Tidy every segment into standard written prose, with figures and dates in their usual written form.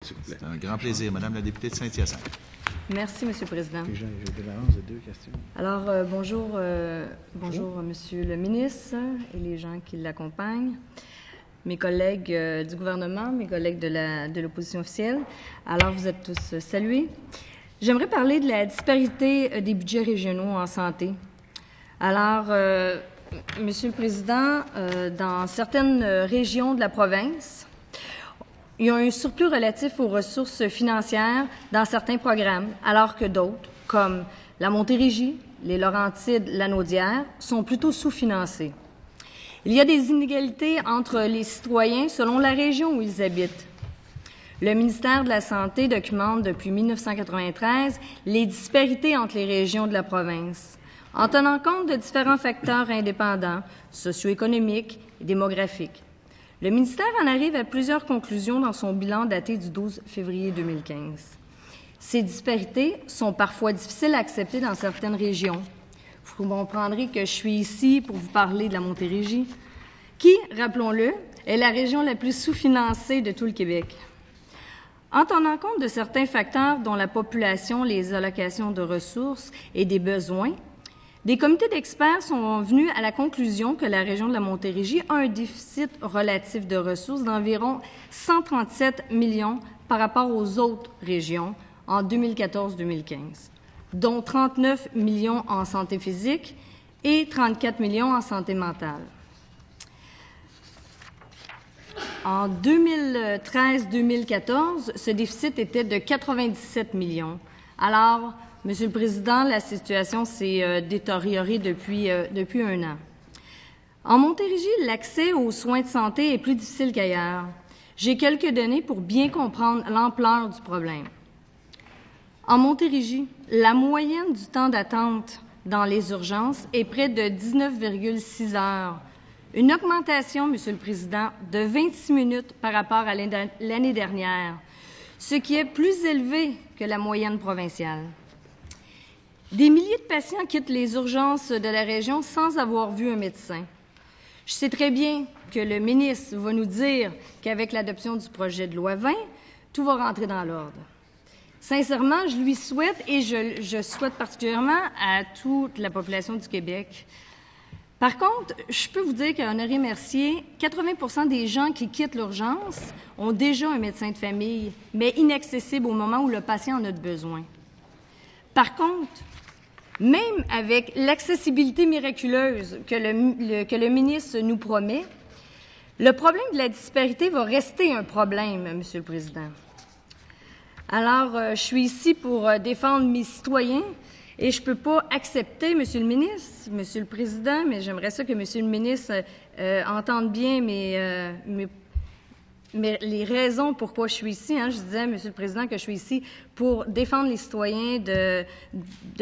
C'est un grand plaisir. Madame la députée de Saint-Hyacinthe. Merci, Monsieur le Président. J'ai de l'avance de 2 questions. Alors, bonjour, Monsieur le ministre et les gens qui l'accompagnent, mes collègues du gouvernement, mes collègues de l'opposition officielle. Alors, vous êtes tous salués. J'aimerais parler de la disparité des budgets régionaux en santé. Alors, Monsieur le Président, dans certaines régions de la province, il y a un surplus relatif aux ressources financières dans certains programmes, alors que d'autres, comme la Montérégie, les Laurentides, la Naudière, sont plutôt sous-financés. Il y a des inégalités entre les citoyens selon la région où ils habitent. Le ministère de la Santé documente depuis 1993 les disparités entre les régions de la province, en tenant compte de différents facteurs indépendants, socio-économiques et démographiques. Le ministère en arrive à plusieurs conclusions dans son bilan daté du 12 février 2015. Ces disparités sont parfois difficiles à accepter dans certaines régions. Vous comprendrez que je suis ici pour vous parler de la Montérégie, qui, rappelons-le, est la région la plus sous-financée de tout le Québec. En tenant compte de certains facteurs dont la population, les allocations de ressources et des besoins, des comités d'experts sont venus à la conclusion que la région de la Montérégie a un déficit relatif de ressources d'environ 137 millions par rapport aux autres régions en 2014-2015, dont 39 millions en santé physique et 34 millions en santé mentale. En 2013-2014, ce déficit était de 97 millions. Alors, Monsieur le Président, la situation s'est détériorée depuis un an. En Montérégie, l'accès aux soins de santé est plus difficile qu'ailleurs. J'ai quelques données pour bien comprendre l'ampleur du problème. En Montérégie, la moyenne du temps d'attente dans les urgences est près de 19,6 heures. Une augmentation, Monsieur le Président, de 26 minutes par rapport à l'année dernière, ce qui est plus élevé que la moyenne provinciale. Des milliers de patients quittent les urgences de la région sans avoir vu un médecin. Je sais très bien que le ministre va nous dire qu'avec l'adoption du projet de loi 20, tout va rentrer dans l'ordre. Sincèrement, je lui souhaite et je souhaite particulièrement à toute la population du Québec. Par contre, je peux vous dire qu'à Honoré-Mercier, 80% des gens qui quittent l'urgence ont déjà un médecin de famille, mais inaccessible au moment où le patient en a besoin. Par contre, même avec l'accessibilité miraculeuse que le ministre nous promet, le problème de la disparité va rester un problème, Monsieur le Président. Alors, je suis ici pour défendre mes citoyens et je ne peux pas accepter, Monsieur le ministre, Monsieur le Président, mais j'aimerais ça que Monsieur le ministre entende bien les raisons pourquoi je suis ici. Je disais, Monsieur le Président, que je suis ici pour défendre les citoyens de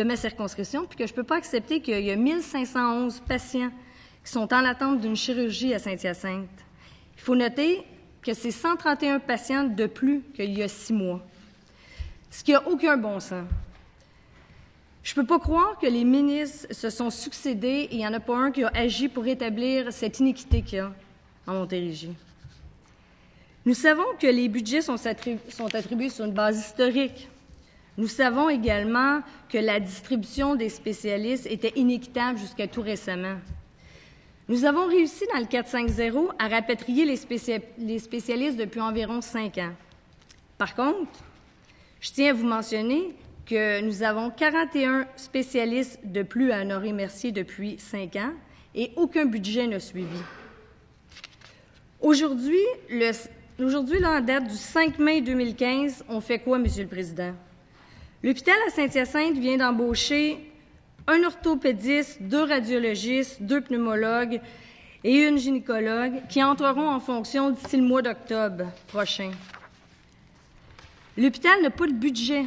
ma circonscription, puis que je ne peux pas accepter qu'il y a 1511 patients qui sont en attente d'une chirurgie à Saint-Hyacinthe. Il faut noter que c'est 131 patients de plus qu'il y a 6 mois, ce qui n'a aucun bon sens. Je ne peux pas croire que les ministres se sont succédés et il n'y en a pas un qui a agi pour rétablir cette iniquité qu'il y a en Montérégie. Nous savons que les budgets sont attribués sur une base historique. Nous savons également que la distribution des spécialistes était inéquitable jusqu'à tout récemment. Nous avons réussi dans le 450 à rapatrier les spécialistes depuis environ 5 ans. Par contre, je tiens à vous mentionner que nous avons 41 spécialistes de plus à Honoré-Mercier depuis 5 ans et aucun budget n'a suivi. Aujourd'hui, en date du 5 mai 2015, on fait quoi, Monsieur le Président? L'hôpital à Saint-Hyacinthe vient d'embaucher un orthopédiste, 2 radiologistes, 2 pneumologues et une gynécologue qui entreront en fonction d'ici le mois d'octobre prochain. L'hôpital n'a pas de budget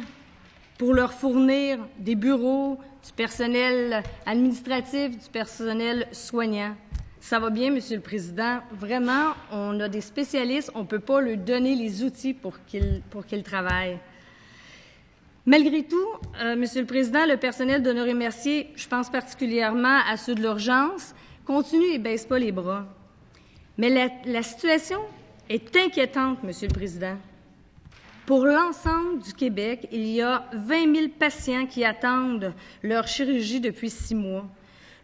pour leur fournir des bureaux, du personnel administratif, du personnel soignant. Ça va bien, Monsieur le Président. Vraiment, on a des spécialistes, on ne peut pas leur donner les outils pour qu'ils travaillent. Malgré tout, Monsieur le Président, le personnel d'Honoré-Mercier, je pense particulièrement à ceux de l'urgence, continue et ne baisse pas les bras. Mais la situation est inquiétante, Monsieur le Président. Pour l'ensemble du Québec, il y a 20 000 patients qui attendent leur chirurgie depuis 6 mois,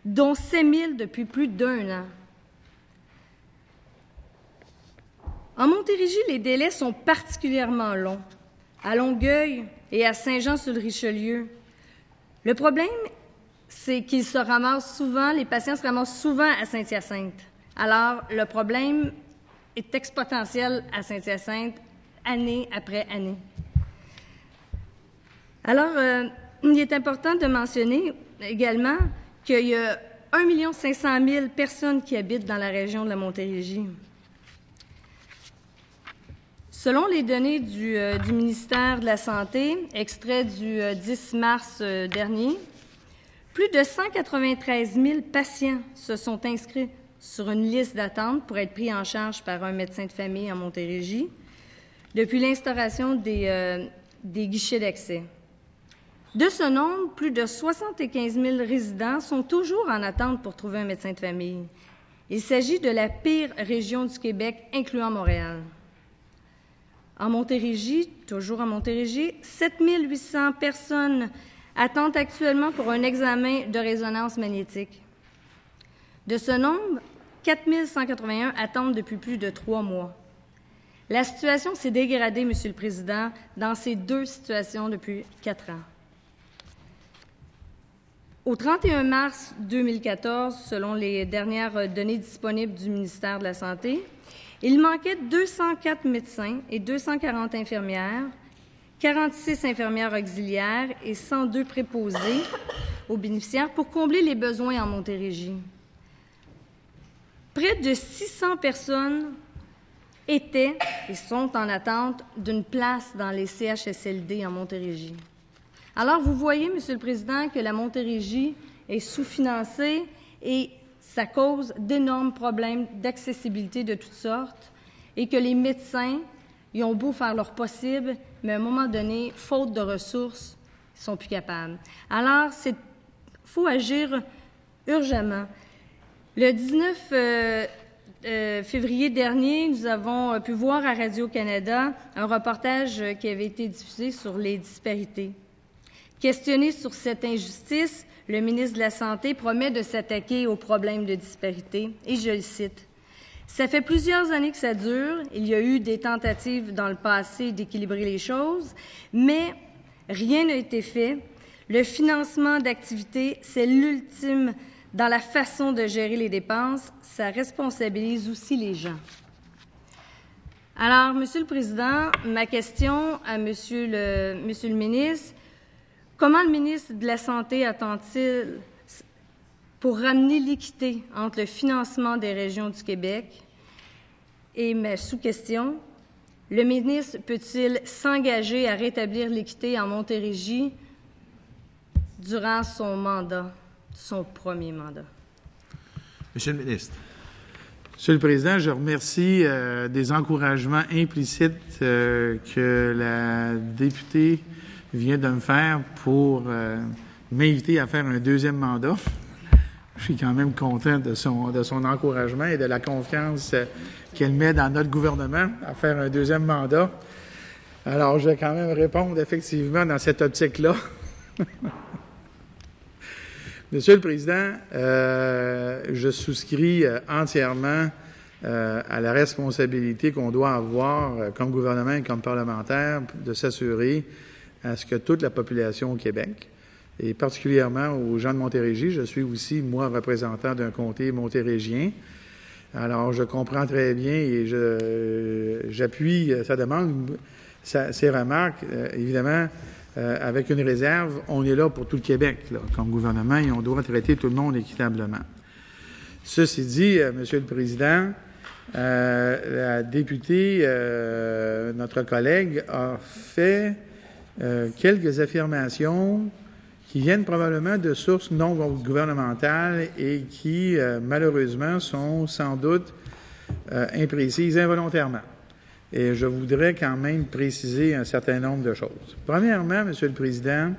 dont 7 000 depuis plus d'1 an. En Montérégie, les délais sont particulièrement longs, à Longueuil et à Saint-Jean-sur-le-Richelieu. Le problème, c'est qu'ils se ramassent souvent, les patients se ramassent souvent à Saint-Hyacinthe. Alors, le problème est exponentiel à Saint-Hyacinthe, année après année. Alors, il est important de mentionner également qu'il y a 1 500 000 personnes qui habitent dans la région de la Montérégie. Selon les données du ministère de la Santé, extrait du 10 mars dernier, plus de 193 000 patients se sont inscrits sur une liste d'attente pour être pris en charge par un médecin de famille en Montérégie depuis l'instauration des guichets d'accès. De ce nombre, plus de 75 000 résidents sont toujours en attente pour trouver un médecin de famille. Il s'agit de la pire région du Québec, incluant Montréal. En Montérégie, toujours en Montérégie, 7 800 personnes attendent actuellement pour un examen de résonance magnétique. De ce nombre, 4 181 attendent depuis plus de 3 mois. La situation s'est dégradée, Monsieur le Président, dans ces 2 situations depuis 4 ans. Au 31 mars 2014, selon les dernières données disponibles du ministère de la Santé, il manquait 204 médecins et 240 infirmières, 46 infirmières auxiliaires et 102 préposés aux bénéficiaires pour combler les besoins en Montérégie. Près de 600 personnes étaient et sont en attente d'une place dans les CHSLD en Montérégie. Alors, vous voyez, Monsieur le Président, que la Montérégie est sous-financée et ça cause d'énormes problèmes d'accessibilité de toutes sortes et que les médecins, ils ont beau faire leur possible, mais à un moment donné, faute de ressources, ils ne sont plus capables. Alors, il faut agir urgemment. Le 19 février dernier, nous avons pu voir à Radio-Canada un reportage qui avait été diffusé sur les disparités. Questionné sur cette injustice, le ministre de la Santé promet de s'attaquer aux problèmes de disparité, et je le cite. « Ça fait plusieurs années que ça dure. Il y a eu des tentatives dans le passé d'équilibrer les choses, mais rien n'a été fait. Le financement d'activités, c'est l'ultime dans la façon de gérer les dépenses. Ça responsabilise aussi les gens. » Alors, Monsieur le Président, ma question à Monsieur le ministre, comment le ministre de la Santé attend-il pour ramener l'équité entre le financement des régions du Québec? Et ma sous-question, le ministre peut-il s'engager à rétablir l'équité en Montérégie durant son mandat, son premier mandat? Monsieur le ministre. Monsieur le Président, je remercie des encouragements implicites que la députée vient de me faire pour m'inviter à faire un 2e mandat. Je suis quand même content de son encouragement et de la confiance qu'elle met dans notre gouvernement à faire un 2e mandat. Alors, je vais quand même répondre effectivement dans cette optique-là. Monsieur le Président, je souscris entièrement à la responsabilité qu'on doit avoir comme gouvernement et comme parlementaire de s'assurer à ce que toute la population au Québec, et particulièrement aux gens de Montérégie, je suis aussi, moi, représentant d'un comté montérégien. Alors, je comprends très bien et j'appuie sa demande, ses remarques, évidemment, avec une réserve. On est là pour tout le Québec, là, comme gouvernement, et on doit traiter tout le monde équitablement. Ceci dit, Monsieur le Président, la députée, notre collègue, a fait quelques affirmations qui viennent probablement de sources non gouvernementales et qui, malheureusement, sont sans doute imprécises involontairement. Et je voudrais quand même préciser un certain nombre de choses. Premièrement, Monsieur le Président,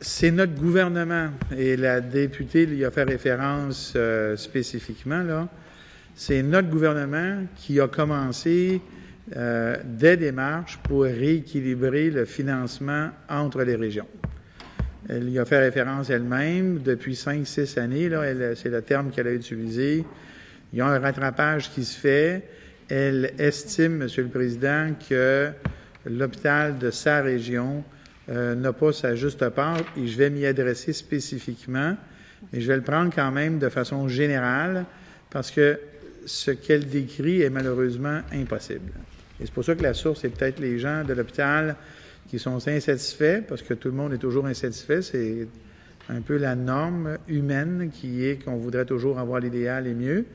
c'est notre gouvernement, et la députée y a fait référence spécifiquement, là, c'est notre gouvernement qui a commencé des démarches pour rééquilibrer le financement entre les régions. Elle y a fait référence elle-même depuis 5-6 années, là, c'est le terme qu'elle a utilisé. Il y a un rattrapage qui se fait. Elle estime, Monsieur le Président, que l'hôpital de sa région n'a pas sa juste part, et je vais m'y adresser spécifiquement, mais je vais le prendre quand même de façon générale, parce que ce qu'elle décrit est malheureusement impossible. Et c'est pour ça que la source est peut-être les gens de l'hôpital qui sont insatisfaits, parce que tout le monde est toujours insatisfait. C'est un peu la norme humaine qui est qu'on voudrait toujours avoir l'idéal et mieux,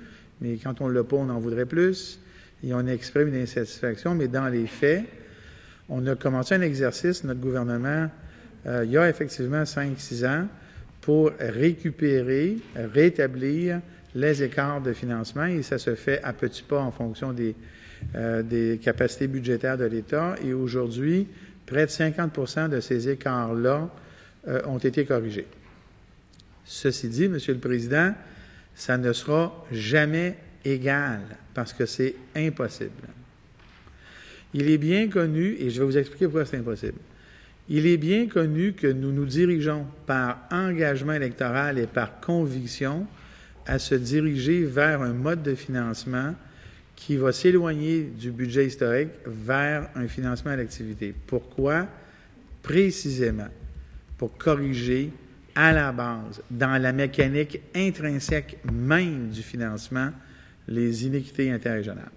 mais quand on ne l'a pas, on en voudrait plus, et on exprime une insatisfaction, mais dans les faits, on a commencé un exercice, notre gouvernement, il y a effectivement 5-6 ans, pour récupérer, rétablir les écarts de financement, et ça se fait à petits pas en fonction des capacités budgétaires de l'État. Et aujourd'hui, près de 50% de ces écarts-là ont été corrigés. Ceci dit, Monsieur le Président, ça ne sera jamais égal, parce que c'est impossible. Il est bien connu, et je vais vous expliquer pourquoi c'est impossible. Il est bien connu que nous nous dirigeons par engagement électoral et par conviction à se diriger vers un mode de financement qui va s'éloigner du budget historique vers un financement à l'activité. Pourquoi? Précisément pour corriger à la base, dans la mécanique intrinsèque même du financement, les inéquités interrégionales.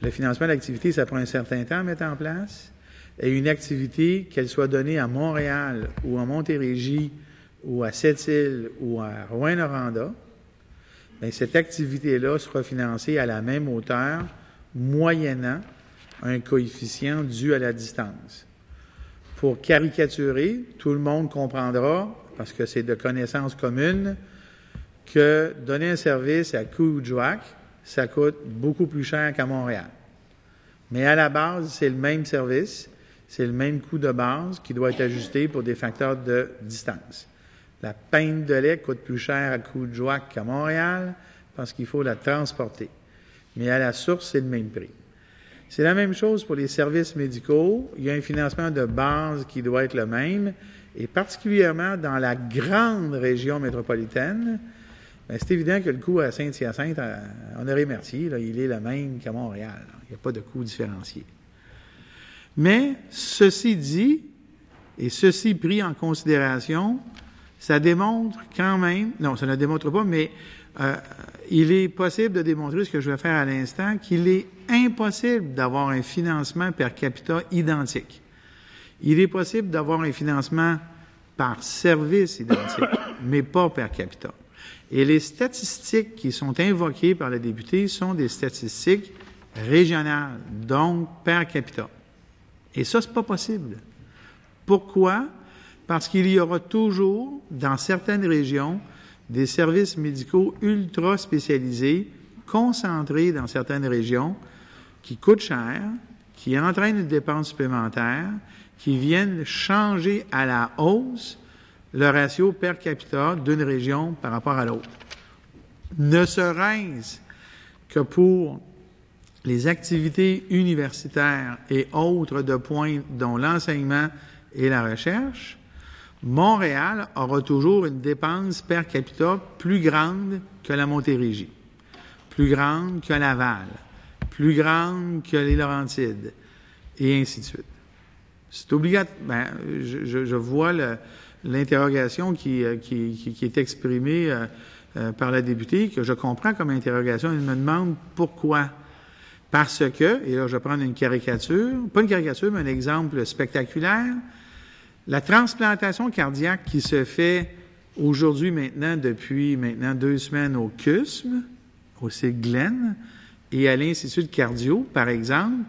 Le financement à l'activité, ça prend un certain temps à mettre en place, et une activité, qu'elle soit donnée à Montréal ou à Montérégie ou à Sept-Îles ou à Rouyn-Noranda, bien, cette activité-là sera financée à la même hauteur, moyennant un coefficient dû à la distance. Pour caricaturer, tout le monde comprendra, parce que c'est de connaissance commune, que donner un service à Coudjouac, ça coûte beaucoup plus cher qu'à Montréal. Mais à la base, c'est le même service, c'est le même coût de base qui doit être ajusté pour des facteurs de distance. La pinte de lait coûte plus cher à Coudjouac qu'à Montréal parce qu'il faut la transporter. Mais à la source, c'est le même prix. C'est la même chose pour les services médicaux. Il y a un financement de base qui doit être le même, et particulièrement dans la grande région métropolitaine, bien, c'est évident que le coût à Saint-Hyacinthe, à Honoré-Mercier, là, il est le même qu'à Montréal. Il n'y a pas de coût différencié. Mais, ceci dit, et ceci pris en considération, ça démontre quand même, non, ça ne démontre pas, mais il est possible de démontrer ce que je vais faire à l'instant, qu'il est impossible d'avoir un financement per capita identique. Il est possible d'avoir un financement par service identique, mais pas per capita. Et les statistiques qui sont invoquées par le député sont des statistiques régionales, donc per capita. Et ça, c'est pas possible. Pourquoi? Parce qu'il y aura toujours, dans certaines régions, des services médicaux ultra spécialisés, concentrés dans certaines régions, qui coûtent cher, qui entraînent une dépense supplémentaire, qui viennent changer à la hausse le ratio per capita d'une région par rapport à l'autre. Ne serait-ce que pour les activités universitaires et autres de pointe, dont l'enseignement et la recherche, Montréal aura toujours une dépense per capita plus grande que la Montérégie, plus grande que Laval, plus grande que les Laurentides, et ainsi de suite. C'est obligatoire. Ben, je vois l'interrogation qui est exprimée par la députée, que je comprends comme interrogation. Elle me demande pourquoi. Parce que, et là je vais prendre une caricature, pas une caricature, mais un exemple spectaculaire, la transplantation cardiaque qui se fait aujourd'hui depuis 2 semaines au CUSM, au site Glenn, et à l'Institut de cardio, par exemple,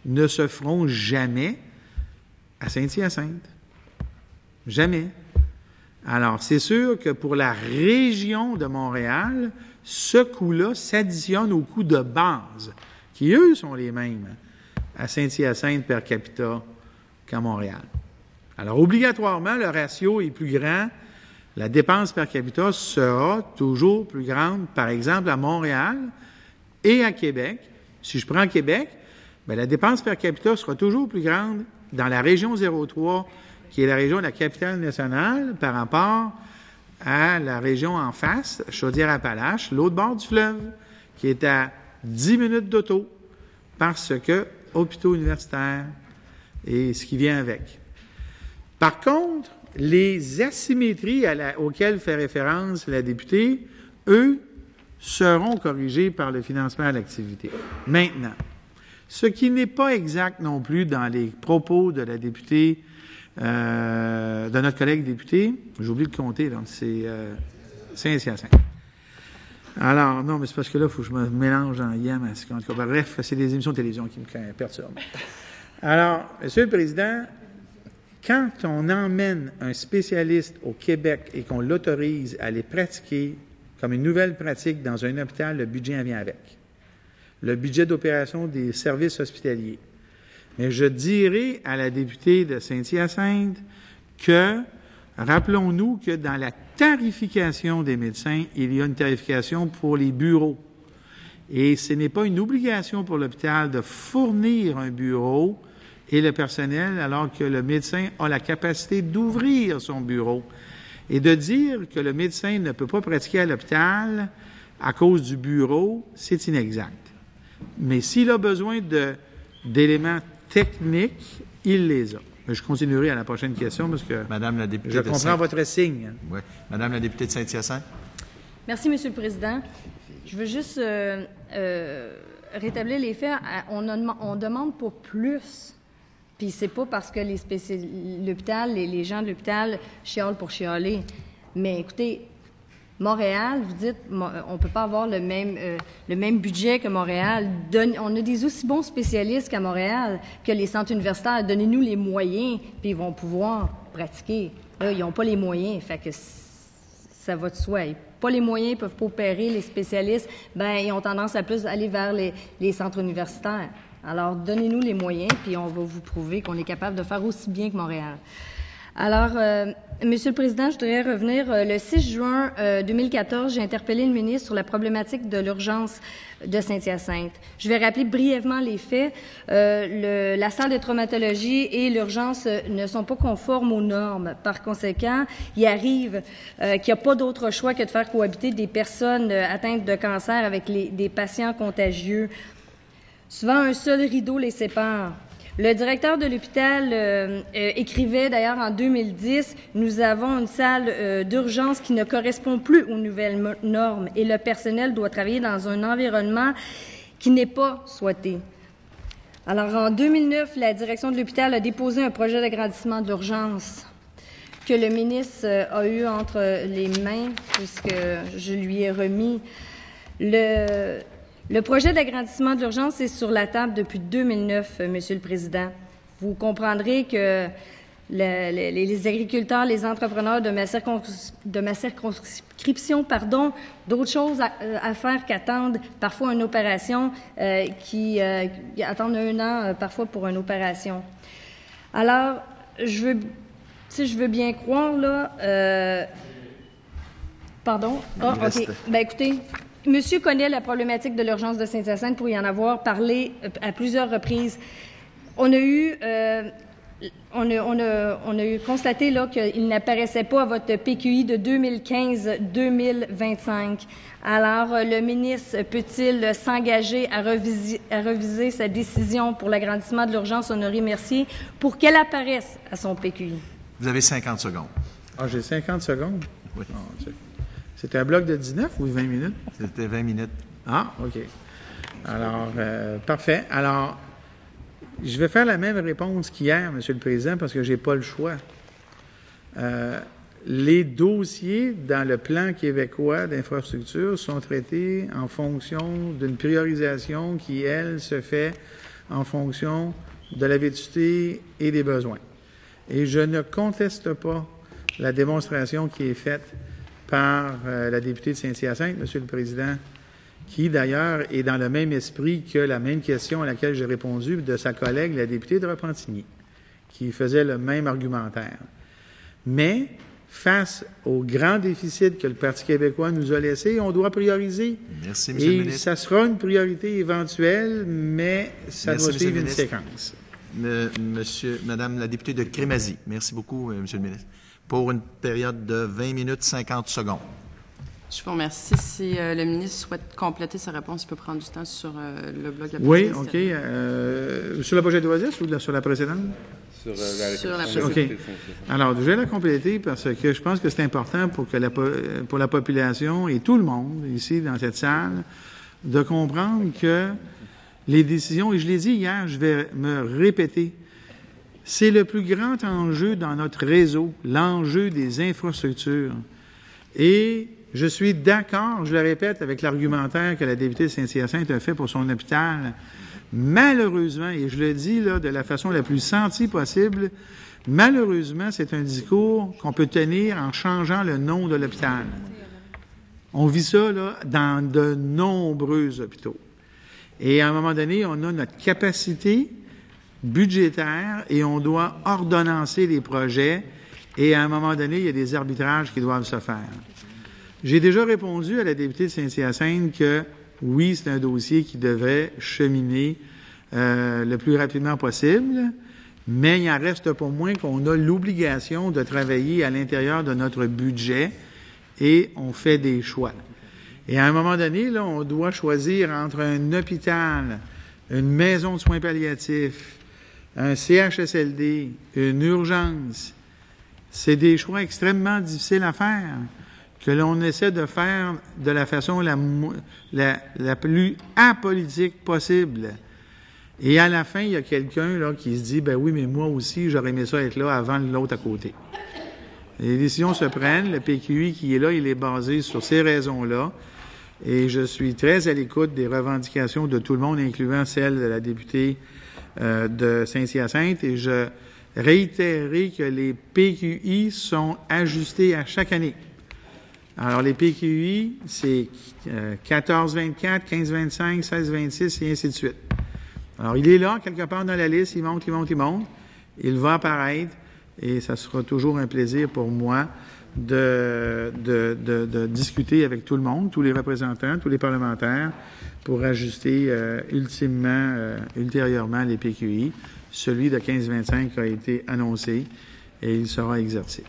ne se feront jamais à Saint-Hyacinthe. Jamais. Alors, c'est sûr que pour la région de Montréal, ce coût-là s'additionne aux coûts de base, qui, eux, sont les mêmes à Saint-Hyacinthe per capita qu'à Montréal. Alors, obligatoirement, le ratio est plus grand la dépense per capita sera toujours plus grande, par exemple, à Montréal et à Québec. Si je prends Québec, bien, la dépense per capita sera toujours plus grande dans la région 03, qui est la région de la capitale nationale, par rapport à la région en face, Chaudière-Appalaches, l'autre bord du fleuve, qui est à 10 minutes d'auto, parce que hôpitaux universitaires et ce qui vient avec. Par contre, les asymétries auxquelles fait référence la députée, eux, seront corrigées par le financement à l'activité. Maintenant, ce qui n'est pas exact non plus dans les propos de la députée, de notre collègue député, j'ai oublié de compter, donc c'est Saint-Hyacinthe. Alors, non, mais c'est parce que là, il faut que je me mélange en yam. En tout cas, bref, c'est les émissions de télévision qui me perturbent. Alors, Monsieur le Président, quand on emmène un spécialiste au Québec et qu'on l'autorise à les pratiquer comme une nouvelle pratique dans un hôpital, le budget en vient avec. Le budget d'opération des services hospitaliers. Mais je dirais à la députée de Saint-Hyacinthe que, rappelons-nous que dans la tarification des médecins, il y a une tarification pour les bureaux. Et ce n'est pas une obligation pour l'hôpital de fournir un bureau et le personnel, alors que le médecin a la capacité d'ouvrir son bureau. Et de dire que le médecin ne peut pas pratiquer à l'hôpital à cause du bureau, c'est inexact. Mais s'il a besoin d'éléments techniques, il les a. Mais je continuerai à la prochaine question parce que Madame la députée je comprends votre signe. Oui. Madame la députée de Saint-Hyacinthe. Merci, Monsieur le Président. Je veux juste rétablir les faits. On demande pas plus. Puis c'est pas parce que l'hôpital, les gens de l'hôpital chialent pour chialer. Mais écoutez, Montréal, vous dites, on peut pas avoir le même budget que Montréal. On a des aussi bons spécialistes qu'à Montréal, que les centres universitaires. Donnez-nous les moyens, puis ils vont pouvoir pratiquer. Là, ils n'ont pas les moyens, fait que ça va de soi. Ils n'ont pas les moyens, ils peuvent pas opérer, les spécialistes, ben ils ont tendance à plus aller vers les centres universitaires. Alors, donnez-nous les moyens, puis on va vous prouver qu'on est capable de faire aussi bien que Montréal. Alors, Monsieur le Président, je voudrais revenir. Le 6 juin 2014, j'ai interpellé le ministre sur la problématique de l'urgence de Saint-Hyacinthe. Je vais rappeler brièvement les faits. La salle de traumatologie et l'urgence ne sont pas conformes aux normes. Par conséquent, il arrive qu'il n'y a pas d'autre choix que de faire cohabiter des personnes atteintes de cancer avec des patients contagieux. Souvent, un seul rideau les sépare. Le directeur de l'hôpital écrivait d'ailleurs en 2010, « Nous avons une salle d'urgence qui ne correspond plus aux nouvelles normes et le personnel doit travailler dans un environnement qui n'est pas souhaité. » Alors, en 2009, la direction de l'hôpital a déposé un projet d'agrandissement de l'urgence que le ministre a eu entre les mains, puisque je lui ai remis Le projet d'agrandissement de l'urgence est sur la table depuis 2009, Monsieur le Président. Vous comprendrez que les agriculteurs, les entrepreneurs de ma circonscription, d'autres choses à faire qu'attendre parfois une opération, qui attendent 1 an parfois pour une opération. Alors, je veux bien croire, là... pardon? Ah, OK. Ben écoutez... Monsieur connaît la problématique de l'urgence de Saint-Hyacinthe pour y en avoir parlé à plusieurs reprises. On a eu constaté là qu'il n'apparaissait pas à votre PQI de 2015-2025. Alors, le ministre peut-il s'engager à reviser sa décision pour l'agrandissement de l'urgence Honoré Mercier pour qu'elle apparaisse à son PQI? Vous avez 50 secondes. Ah, j'ai 50 secondes? Oui. Oh, c'était un bloc de 19 ou 20 minutes? C'était 20 minutes. Ah, OK. Alors, parfait. Alors, je vais faire la même réponse qu'hier, Monsieur le Président, parce que je n'ai pas le choix. Les dossiers dans le plan québécois d'infrastructure sont traités en fonction d'une priorisation qui, elle, se fait en fonction de la vétusté et des besoins. Et je ne conteste pas la démonstration qui est faite par la députée de Saint-Hyacinthe, Monsieur le Président, qui d'ailleurs est dans le même esprit que la même question à laquelle j'ai répondu de sa collègue, la députée de Repentigny, qui faisait le même argumentaire. Mais face au grand déficit que le Parti québécois nous a laissé, on doit prioriser. Merci, M. le ministre. Ça sera une priorité éventuelle, mais ça doit suivre une séquence. Madame la députée de Crémazie. Merci beaucoup, M. le ministre. Pour une période de 20 minutes 50 secondes. Je vous remercie. Si le ministre souhaite compléter sa réponse, il peut prendre du temps sur le bloc de la Oui, OK. Sur la projet d'Oasis ou sur la précédente? Sur la précédente. OK. Alors, je vais la compléter parce que je pense que c'est important pour la population et tout le monde ici dans cette salle de comprendre que les décisions, et je l'ai dit hier, je vais me répéter, c'est le plus grand enjeu dans notre réseau, l'enjeu des infrastructures. Et je suis d'accord, je le répète, avec l'argumentaire que la députée de Saint-Hyacinthe a fait pour son hôpital. Malheureusement, et je le dis là de la façon la plus sentie possible, malheureusement, c'est un discours qu'on peut tenir en changeant le nom de l'hôpital. On vit ça là dans de nombreux hôpitaux. Et à un moment donné, on a notre capacité budgétaire et on doit ordonnancer les projets. Et à un moment donné, il y a des arbitrages qui doivent se faire. J'ai déjà répondu à la députée de Saint-Hyacinthe que oui, c'est un dossier qui devrait cheminer le plus rapidement possible, mais il en reste pas moins qu'on a l'obligation de travailler à l'intérieur de notre budget et on fait des choix. Et à un moment donné, là, on doit choisir entre un hôpital, une maison de soins palliatifs, un CHSLD, une urgence. C'est des choix extrêmement difficiles à faire, que l'on essaie de faire de la façon la plus apolitique possible. Et à la fin, il y a quelqu'un là qui se dit, ben oui, mais moi aussi, j'aurais aimé ça être là avant l'autre à côté. Les décisions se prennent. Le PQI qui est là, il est basé sur ces raisons-là. Et je suis très à l'écoute des revendications de tout le monde, incluant celle de la députée de Saint-Hyacinthe. Et je réitérerai que les PQI sont ajustés à chaque année. Alors, les PQI, c'est 14-24, 15-25, 16-26 et ainsi de suite. Alors, il est là, quelque part dans la liste, il monte. Il va apparaître et ça sera toujours un plaisir pour moi de discuter avec tout le monde, tous les représentants, tous les parlementaires, pour ajuster ultérieurement les PQI. Celui de 15-25 a été annoncé et il sera exercé.